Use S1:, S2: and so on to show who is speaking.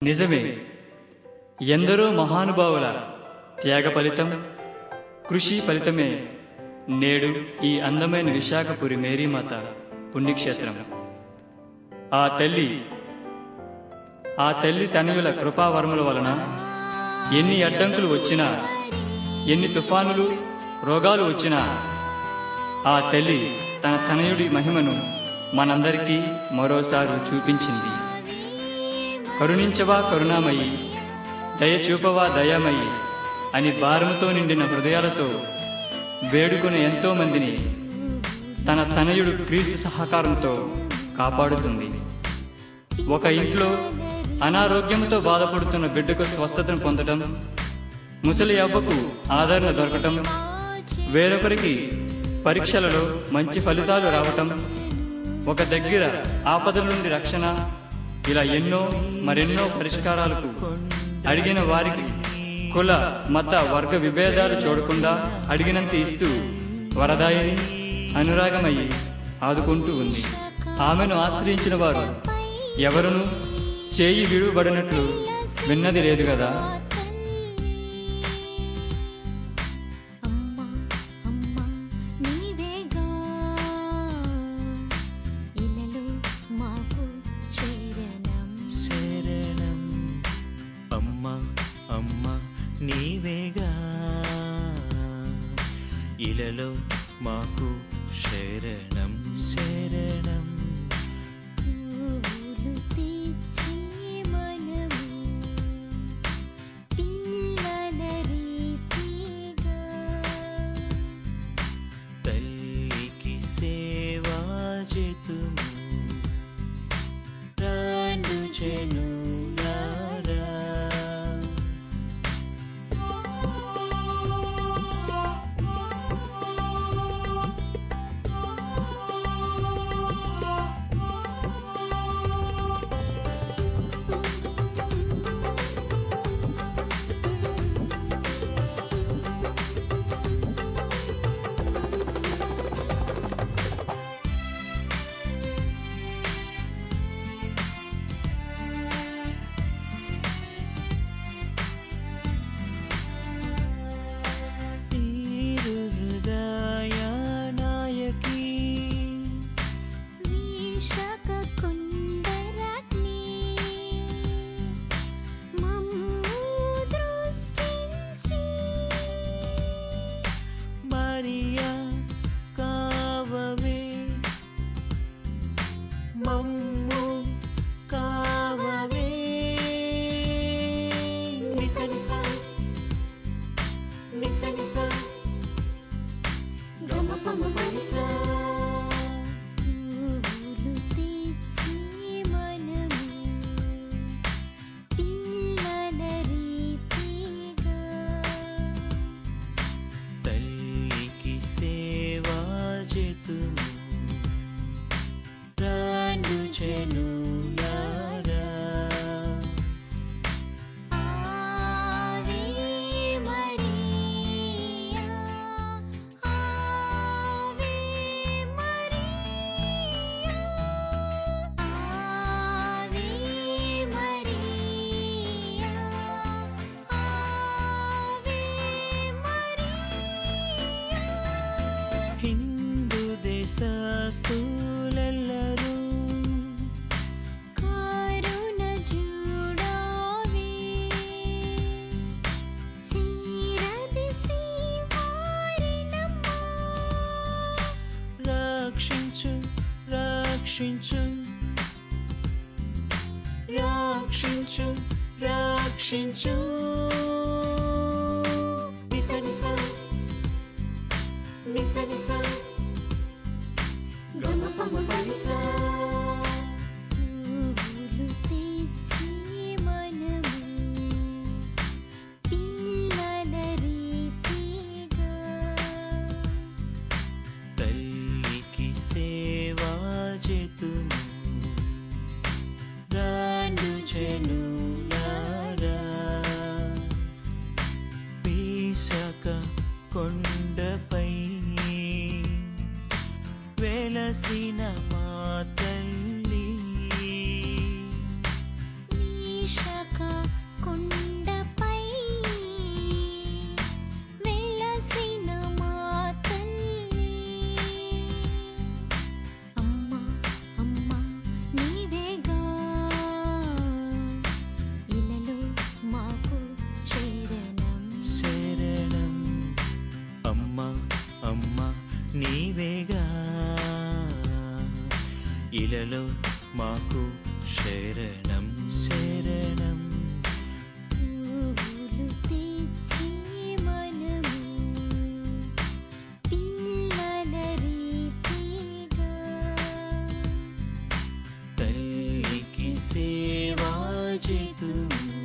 S1: నిజమే, ఎందరో మహానుభావుల త్యాగ ఫలితం, కృషి ఫలితమే నేడు ఈ అందమైన విశాఖపురి మేరీమాత పుణ్యక్షేత్రం. ఆ తల్లి తనయుల కృపావరముల వలన ఎన్ని అడ్డంకులు వచ్చినా, ఎన్ని తుఫానులు రోగాలు వచ్చినా ఆ తల్లి తన తనయుడి మహిమను మనందరికీ మరోసారి చూపించింది. కరుణించవా కరుణామయి, దయచూపవా దయామయి అని భారంతో నిండిన హృదయాలతో వేడుకునే ఎంతో మందిని తన తనయుడు క్రీస్తు సహకారంతో కాపాడుతుంది. ఒక ఇంట్లో అనారోగ్యంతో బాధపడుతున్న బిడ్డకు స్వస్థతను పొందడం, ముసలి అవ్వకు ఆదరణ దొరకటం, వేరొకరికి పరీక్షలలో మంచి ఫలితాలు రావటం, ఒక దగ్గర ఆపదల నుండి రక్షణ, ఇలా మరెన్నో పరిష్కారాలకు అడిగిన వారికి కుల మత వర్గ విభేదాలు చూడకుండా అడిగినంత ఇస్తూ వరదాయిని అనురాగమయ్యి ఆదుకుంటూ ఉంది. ఆమెను ఆశ్రయించిన వారు ఎవరునూ చేయి విడువబడినట్లు విన్నది లేదు కదా.
S2: నీవేగా ఇలలో మాకు శరణం శరణం. తల్లికి సేవా చేతుము రాండు చెను తల్లికి సేవా చేతుము రాండు చెనులారా. హిందూ దేశస్థులెల్లరూ
S3: కరుణ చూడాలి, చీరదీసి వారినమ్మా.
S2: రక్షించు రక్షించు రక్షించు రక్షించు. నిస నిస నిస నిస గమ పమ పనిస.
S3: పూలు తెచ్చి మనము పిల్లల రీతిగా.
S2: తల్లికి సేవా చేతుము రాండు చెనులారా. విశాఖ కొండపై వెలసిన మా తల్లి,
S3: విశాఖ
S2: యేసు